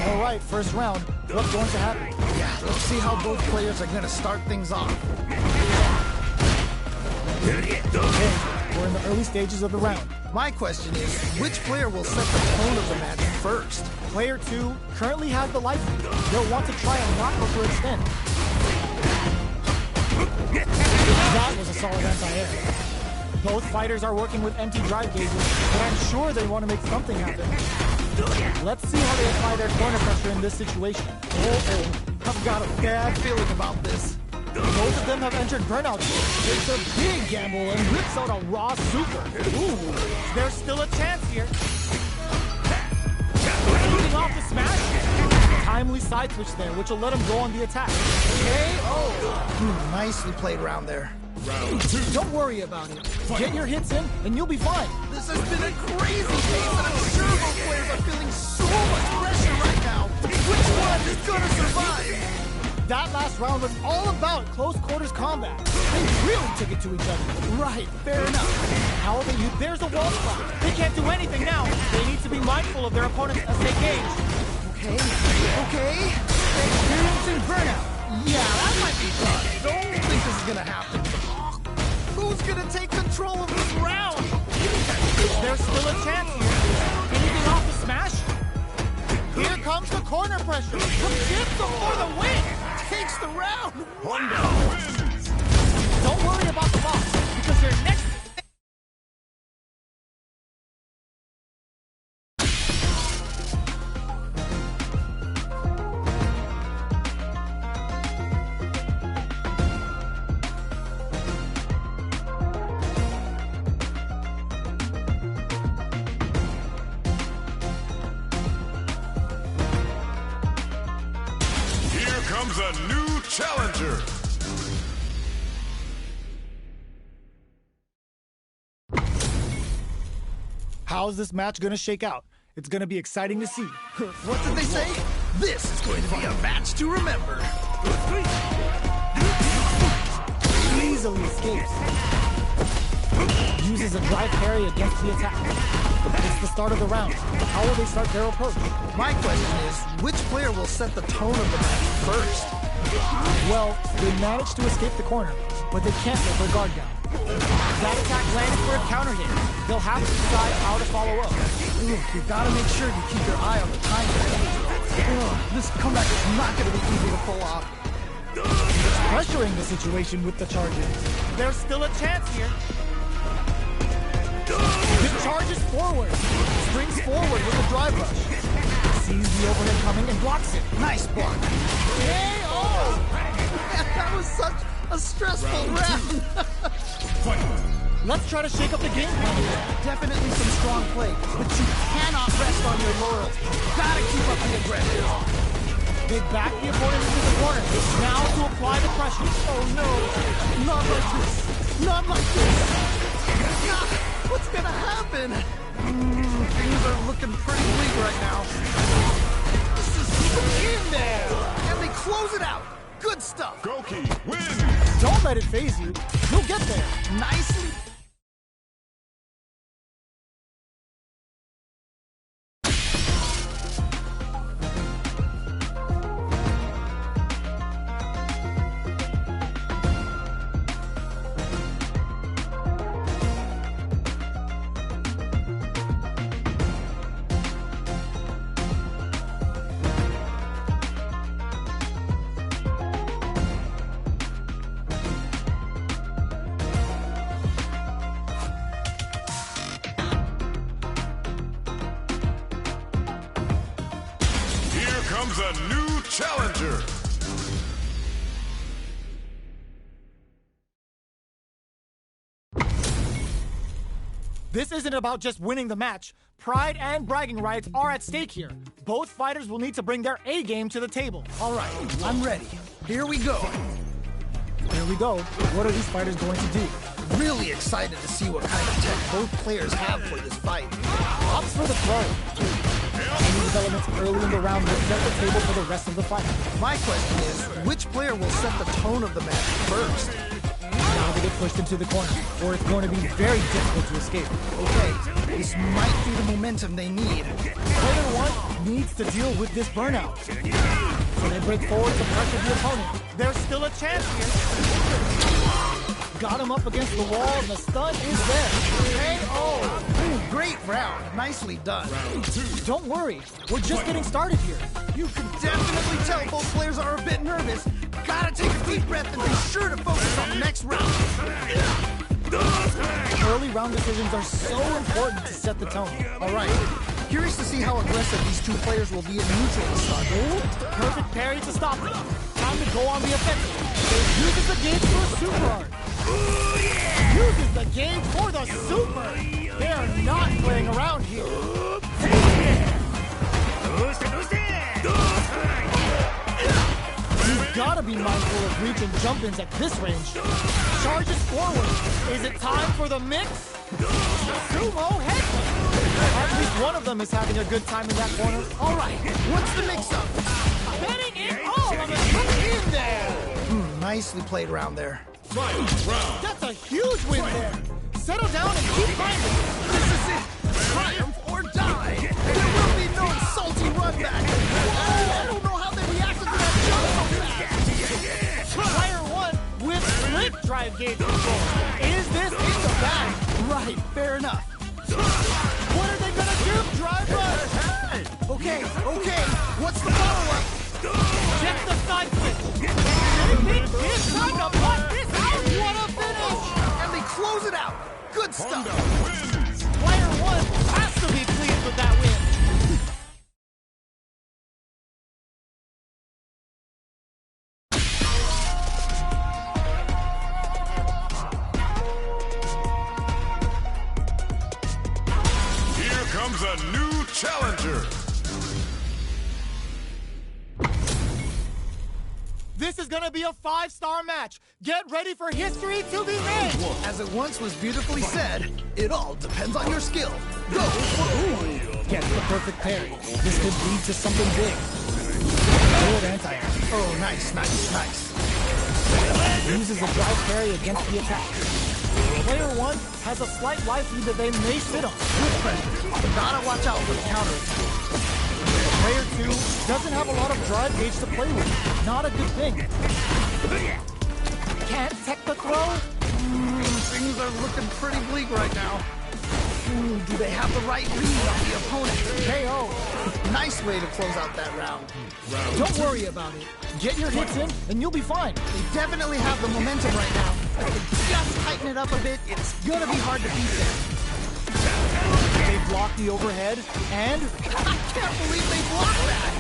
All right, first round. What's going to happen? Yeah, let's see how both players are gonna start things off. Okay, we're in the early stages of the round. My question is, which player will set the tone of the match first? Player 2 currently has the life lead. They'll want to try and not overextend. That was a solid anti-air. Both fighters are working with empty drive gauges, but I'm sure they want to make something happen. Let's see how they apply their corner pressure in this situation. Oh, I've got a bad feeling about this. Both of them have entered burnout. It's a big gamble and rips out a raw super. Ooh, there's still a chance here. Leading off the smash. Timely side switch there, which will let him go on the attack. KO. Nicely played round there. Round 2. Don't worry about it. Get your hits in, and you'll be fine. This has been a crazy pace, and I'm sure both players are feeling so much pressure right now. Which one is gonna survive? That last round was all about close quarters combat. They really took it to each other. Right, fair enough. How they use there's a wall spot. They can't do anything now. They need to be mindful of their opponents as they gauge. Okay. Experiencing burnout. Yeah, that might be tough. Don't think this is gonna happen. Who's gonna take control of this round? There's still a chance here. Anything off the smash? Here comes the corner pressure. Jitsu for the win. Takes the round. Honda wins. Don't worry about the boss, because their next... Comes a new challenger. How's this match gonna shake out? It's gonna be exciting to see. What did they say? This is going to be a match to remember. Easily escapes. Uses a drive parry against the attack. It's the start of the round. How will they start their approach? My question is, which player will set the tone of the match first? Well, they managed to escape the corner, but they can't let their guard down. That attack landed for a counter hit. They'll have to decide how to follow up. You gotta make sure you keep your eye on the timer. This comeback is not gonna be easy to pull off. Pressuring the situation with the charges. There's still a chance here. The charges forward. Springs forward with a drive rush. Sees the overhead coming and blocks it. Nice block. KO! That was such a stressful round. Let's try to shake up the game plan here. Definitely some strong play, but you cannot rest on your laurels. Gotta keep up the aggression. They back the opponent into the corner. Now to apply the pressure. Oh no! Not like this! Not like this! What's gonna happen? Things are looking pretty bleak right now. This is in there! And they close it out! Good stuff! Goki wins! Don't let it phase you. You'll get there. Nicely. Comes a new challenger. This isn't about just winning the match. Pride and bragging rights are at stake here. Both fighters will need to bring their A game to the table. All right, I'm ready. Here we go. Here we go. What are these fighters going to do? Really excited to see what kind of tech both players have for this fight. Opts for the throw. Any developments early in the round will set the table for the rest of the fight. My question is, which player will set the tone of the match first? Now the get pushed into the corner, or it's going to be very difficult to escape. Okay, this might be the momentum they need. Player 1 needs to deal with this burnout. So they break forward to pressure the opponent. There's still a chance here. Got him up against the wall, and the stun is there. KO! Ooh, great round. Nicely done. Don't worry, we're just getting started here. You can definitely tell both players are a bit nervous. Gotta take a deep breath and be sure to focus on the next round. Early round decisions are so important to set the tone. All right. Curious to see how aggressive these two players will be in neutral to start. Perfect parry to stop them. Time to go on the offensive. Uses the gauge for a super art. Uses the gauge for the super. They are not playing around here. You've got to be mindful of reach and jump-ins at this range. Charges forward. Is it time for the mix? Sumo headbutt. At least one of them is having a good time in that corner. All right, what's the mix-up? Betting it all on the in there. Nicely played round there. That's a huge win there. Settle down and keep grinding. This is it. Triumph or die. There will be no salty run back. Whoa, I don't know how they reacted to that jump so fast. Player 1 with split drive gauge control. Is this in the bag? Right, fair enough. What are they gonna do? Drive rush. Okay, what's the follow-up? Check the side switch. It's time to put this out. What a finish! And they close it out. Good stuff. Player 1 has to be pleased with that win. Here comes a new challenger. This is gonna be a 5-star match. Get ready for history to be made. As it once was beautifully said, it all depends on your skill. Go for Gets the perfect parry. This could lead to something big. Good anti-air. Oh, nice. Uses a drive parry against the attack. Player 1 has a slight life lead that they may sit on. Good pressure. Gotta watch out for the counter. Player 2 doesn't have a lot of drive gauge to play with. Not a good thing. Can't tech the throw? Things are looking pretty bleak right now. Do they have the right read on the opponent? KO. Nice way to close out that round. Don't worry about it. Get your hits in, and you'll be fine. They definitely have the momentum right now. If they just tighten it up a bit, it's gonna be hard to beat them. They block the overhead, and I can't believe they blocked that!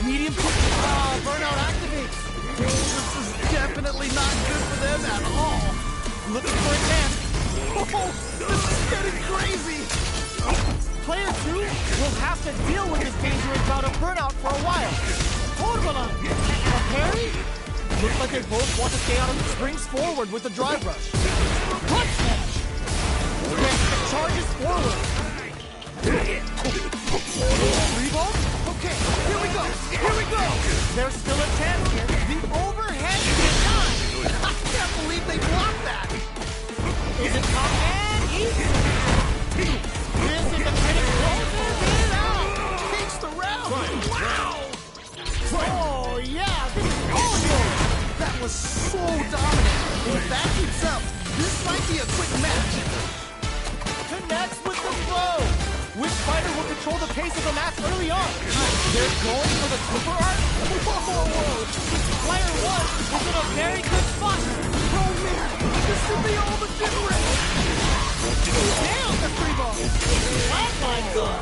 medium kick. Burnout activates. This is definitely not good for them at all. Looking for a chance. Oh, this is getting crazy! Player 2 will have to deal with this dangerous bout of burnout for a while. Torbalan. A parry? Looks like they both want to stay out of the springs forward with the drive rush. Clutch smash. Yes, the charges forward. Rebound? Okay, here we go! There's still a chance here. The overhead is done. I can't believe they blocked that! Is it top and easy? This is a critic closes it out. Takes the round! Wow! Oh, yeah, this is all yours. That was so dominant. If that keeps up, this might be a quick match. Connects with the throw. Which fighter will control the pace of the match early on? They're going for the super art? Whoa. Player 1 is in a very good spot. Oh man, this could be all the difference. Damn, the free ball. Oh my god.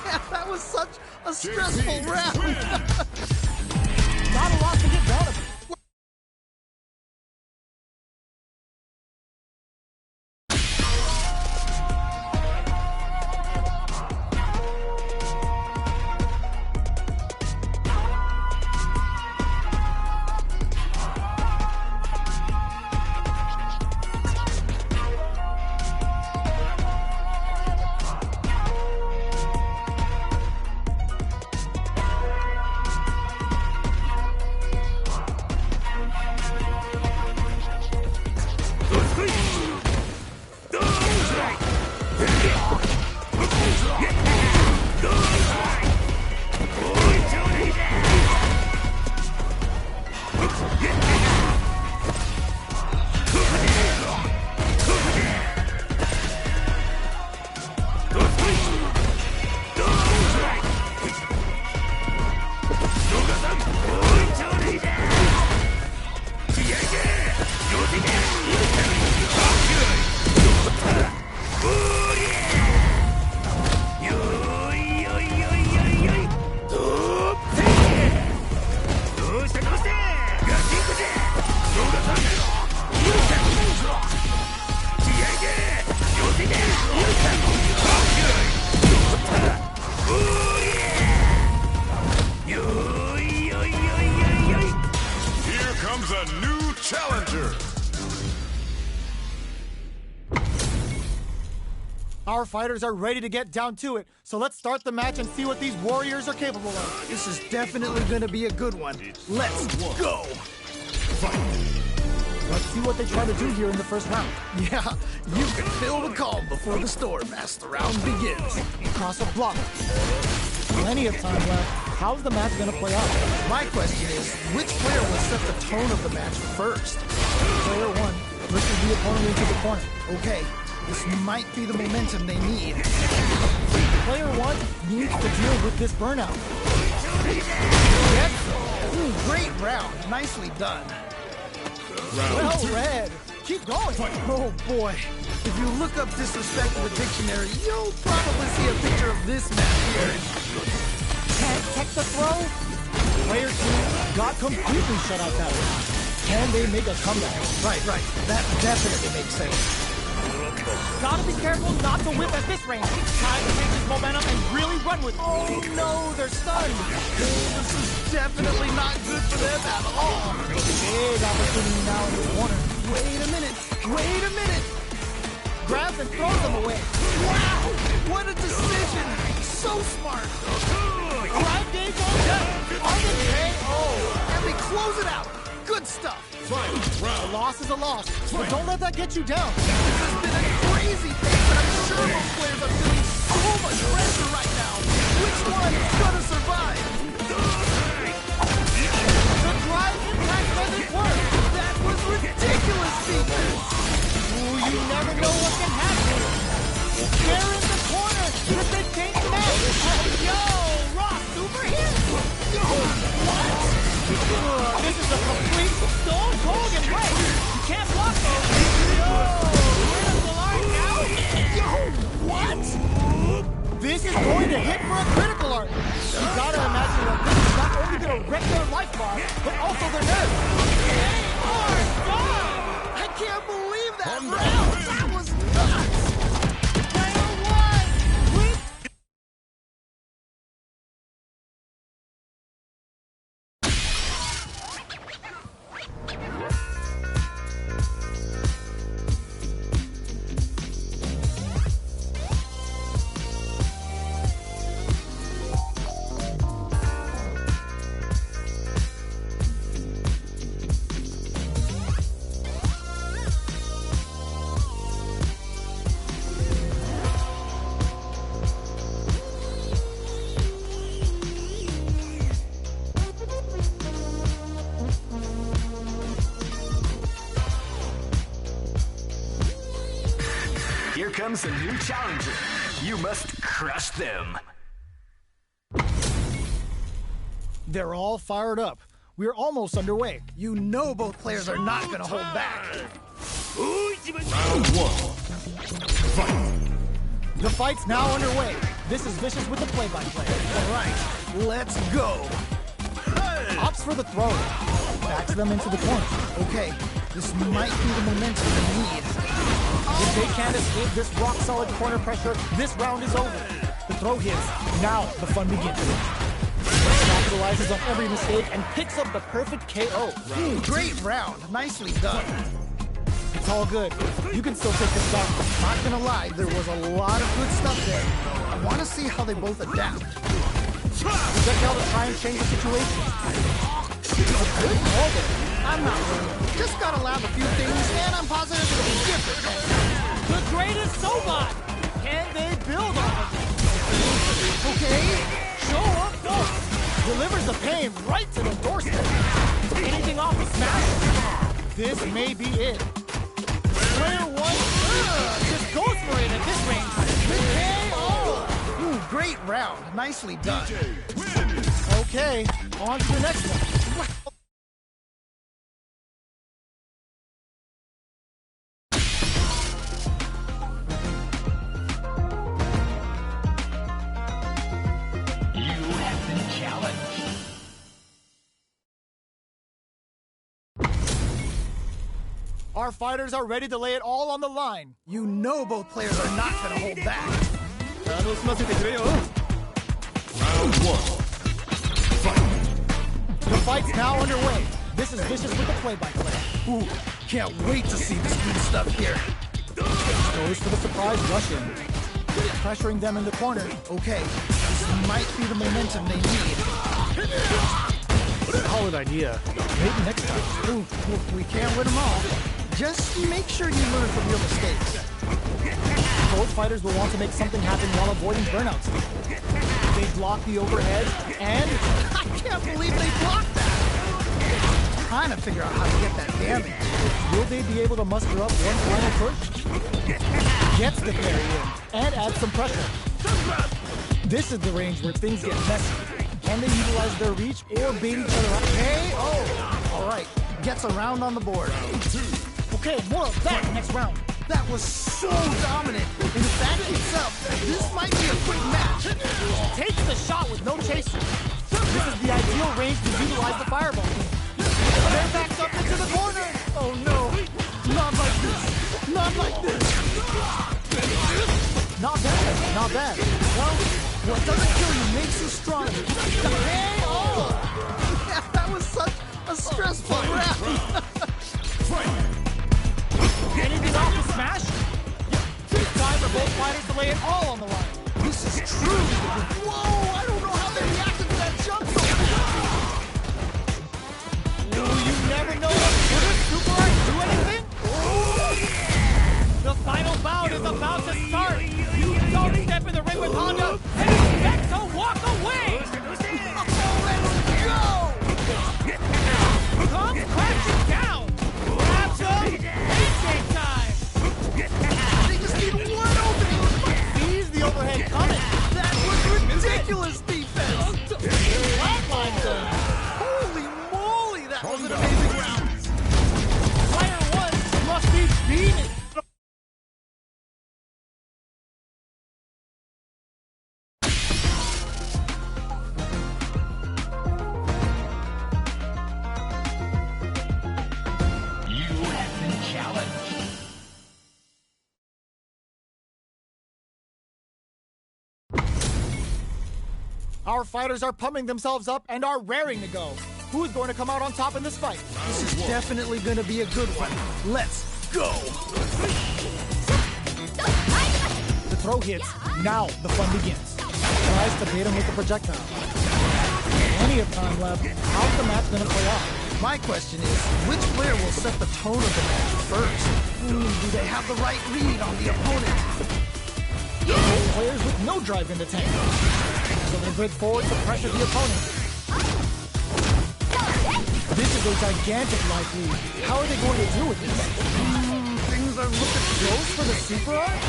Man, that was such a stressful round. Not a lot to get down about. Our fighters are ready to get down to it, so let's start the match and see what these warriors are capable of. This is definitely gonna be a good one. Let's go! Let's see what they try to do here in the first round. Yeah, you can feel the calm before the storm as the round begins. Cross a block. Plenty of time left. How's the match gonna play out? My question is, which player will set the tone of the match first? Player one pushes the opponent into the corner. Okay, this might be the momentum they need. Player one needs to deal with this burnout. Yes. Ooh, great round. Nicely done. Well read. Keep going. Oh boy. If you look up disrespect in the dictionary, you'll probably see a picture of this match here. Can't tech the throw? Player two got completely shut out that way. Can they make a comeback? Right. That definitely makes sense. Gotta be careful not to whip at this range. Time to take this momentum and really run with it. Oh no, they're stunned. This is definitely not good for them at all. Big opportunity now in the corner. Wait a minute. Grabs and throws them away. Wow, what a decision. So smart. Drive gauge on deck. On the KO. And they close it out. Good stuff. A loss is a loss, but don't let that get you down. This has been a crazy thing, but I'm sure most players are feeling so much pressure right now. Which one is gonna survive? The drive impact doesn't work. That was ridiculous, people. Ooh, you never know what can happen. They're in the corner. If they change the match. Yo, Ross, super hit. Yo, what? This is a complete Stone Cold and right. You can't block those. Yo, critical art now. Yo, what? This is going to hit for a critical art. You gotta imagine that this is not only gonna wreck their life bar, but also their nerves. They are done. I can't believe that round. That was nuts. Player one, please. Here comes a new challenger. You must crush them. They're all fired up. We're almost underway. You know both players are not gonna hold back. Round one. Fight. The fight's now underway. This is Vicious with the play-by-play. All right, let's go. Opts for the throw. Backs them into the corner. Okay, this might be the momentum they need. If they can't escape this rock-solid corner pressure, this round is over. The throw hits. Now the fun begins. Capitalizes on every mistake and picks up the perfect KO. Great round. Nicely done. It's all good. You can still take this down. Not gonna lie, there was a lot of good stuff there. I want to see how they both adapt. Check out to try and change the situation. A good call there. I'm not worried. Just gotta lab a few things, and I'm positive it'll be different. The greatest Sobot! Can they build on it? Okay. Show up force! Delivers the pain right to the doorstep. Anything off the smash? This may be it. Player one just goes for it at this range. The KO! Ooh, great round. Nicely done. Okay, on to the next one. Our fighters are ready to lay it all on the line. You know both players are not gonna hold back. Round one. Fight. The fight's now underway. This is Vicious with the play-by-play. Ooh, can't wait to see this good stuff here. Goes for the surprise rush in. pressuring them in the corner. Okay, this might be the momentum they need. Solid idea. Maybe next time. Ooh, we can't win them all. Just make sure you learn from your mistakes. Both fighters will want to make something happen while avoiding burnouts. They block the overhead, and I can't believe they blocked that! Trying to figure out how to get that damage. will they be able to muster up one final push? Gets the parry in, and adds some pressure. This is the range where things get messy. Can they utilize their reach or bait each other out? Hey, oh! Alright, gets a round on the board. Okay, more of that next round. That was so dominant. And if that keeps up, this might be a quick match. Takes the shot with no chaser. This is the ideal range to utilize the fireball. They're backed up into the corner. Oh no, not like this. Not like this. Not bad, not bad. Well, what doesn't kill you makes you stronger. Hey, oh! Yeah, that was such a stressful round. Anything off the smash? It's time for both fighters to lay it all on the line. This is true. Whoa, I don't know how they reacted to that jump so Ooh, you never know what could Super Art do anything? The final bout is about to start. You don't step in the ring with Honda and expect to walk away. Comes crashing down. Grabs him. Handshake time. They just need one opening. Sees the overhead coming. That was ridiculous defense. Flatline zone. Holy moly, that was an amazing round. Player one must be beaten. You have been challenged. Our fighters are pumping themselves up and are raring to go. Who's going to come out on top in this fight? This is definitely going to be a good one. Let's go. The throw hits. Now the fun begins. Tries to bait him with the projectile. Plenty of time left. How's the match going to play out? My question is, which player will set the tone of the match first? Do they have the right read on the opponent? Both players with no drive in the tank. Going a bit forward to pressure the opponent. This is a gigantic life lead. How are they going to deal with this? Things are looking Goes for the super art?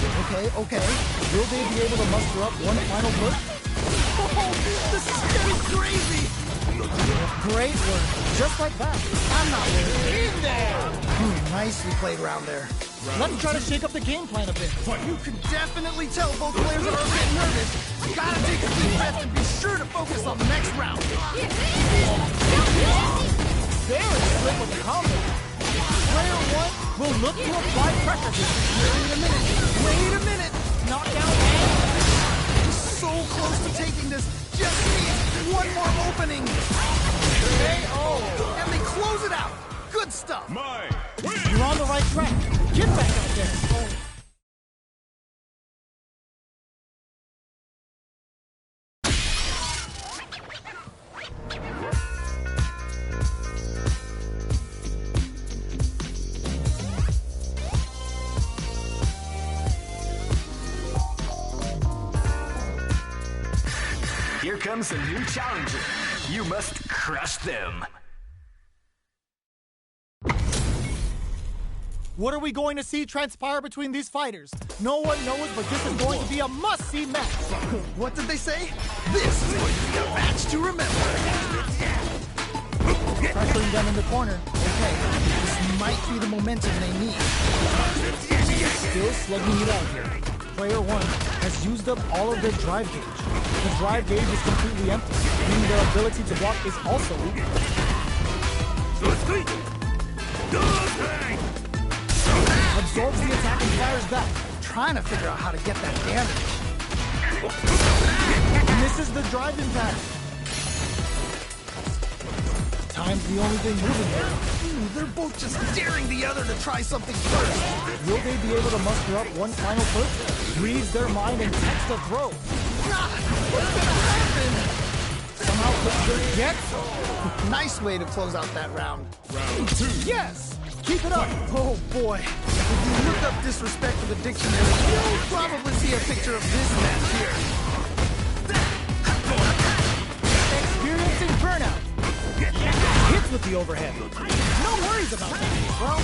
Okay. Will they be able to muster up one final push? Oh, this is getting crazy. Great work. Just like that. I'm not worried. In there! Nicely played round there. Let's try to shake up the game plan a bit. You can definitely tell both players are a bit nervous. Gotta take a deep breath and be sure to focus on the next round. Very slick with the combo. Player one will look to apply pressure here. Wait a minute. Knockdown and... So close to taking this. Just needs one more opening. KO. And they close it out. Good stuff. You're on the right track. Get back out there. Here comes a new challenger. You must crush them. What are we going to see transpire between these fighters? No one knows, but this is going to be a must-see match. What did they say? This is going to be a match to remember. Pressuring them in the corner. Okay, this might be the momentum they need. Still slugging it out here. Player one has used up all of their drive gauge. The drive gauge is completely empty, meaning their ability to block is also weak. Absorbs the attack and fires back. Trying to figure out how to get that damage. Misses the drive impact. Time's the only thing moving here. They're both just daring the other to try something first. Will they be able to muster up one final push? Reads their mind and takes the throw. What's gonna happen? Somehow Quick gets. Nice way to close out that round. Round 2. Yes! Keep it up! Oh boy. If you look up disrespect in the dictionary, you'll probably see a picture of this match here. Experiencing burnout. Hits with the overhead. No worries about that. Well,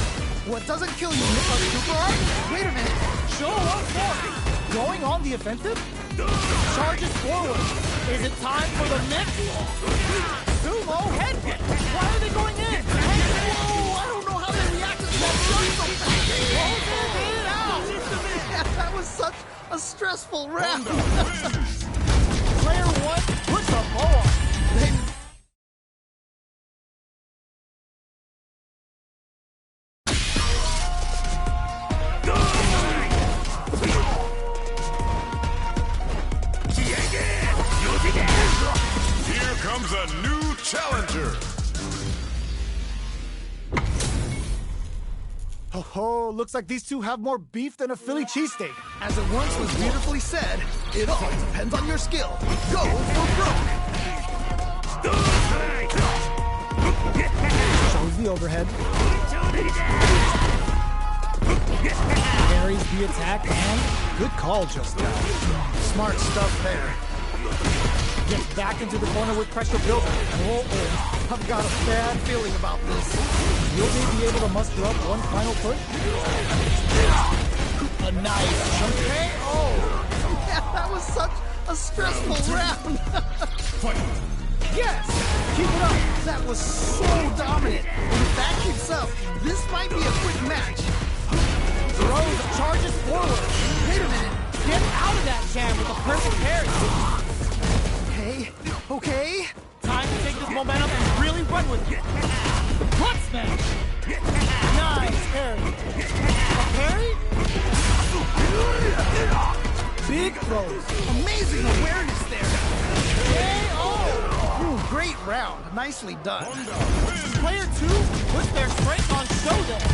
what doesn't kill you, super art? Wait a minute. Show up for going on the offensive? Charges forward. Is it time for the next sumo head kick? Why are they going in? Whoa, I don't know how they reacted to that shot so fast. It out. Yeah, that was such a stressful round. Player one puts a bow on. Here comes a new challenger. Oh, looks like these two have more beef than a Philly cheesesteak. As it once was beautifully said, it all depends on your skill. Go for broke. Shows the overhead. Carries the attack and good call just now. Smart stuff there. Gets back into the corner with pressure building. Oh, I've got a bad feeling about this. will they be able to muster up one final push? A nice chunk. Oh, yeah, that was such a stressful round. Fight. Yes, keep it up. That was so dominant. And if that keeps up, this might be a quick match. Throws, charges forward. Wait a minute. Get out of that jam with a perfect parry. Okay. Time to take this momentum and really run with it. Butt smash. Nice parry. A parry? Big throws. Amazing awareness there. KO. Ooh, great round. Nicely done. Player two puts their strength on show there.